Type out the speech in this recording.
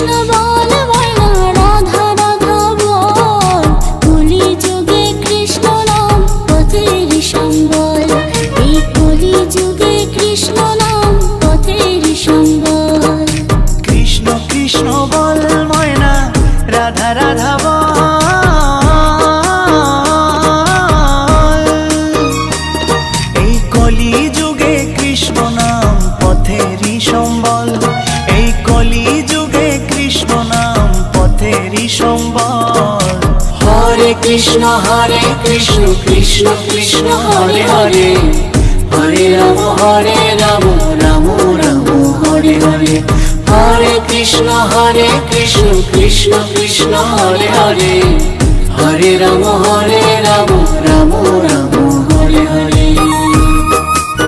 কৃষ্ণ বল ময়না রাধা রাধা বল, কলি যুগে কৃষ্ণ নাম পথের সম্বল, এই কলি যুগে কৃষ্ণ নাম পথের সম্বল। কৃষ্ণ কৃষ্ণ বল ময়না রাধা রাধা বল, এই কলি যুগে কৃষ্ণ নাম পথেরই সম্বল, এই কলি যুগে কৃষ্ণ নাম পথেরই সম্বল। হরে কৃষ্ণ কৃষ্ণ কৃষ্ণ হরে হরে, হরে রাম রাম রাম হরে হরে। হরে কৃষ্ণ কৃষ্ণ কৃষ্ণ হরে হরে, হরে রাম রাম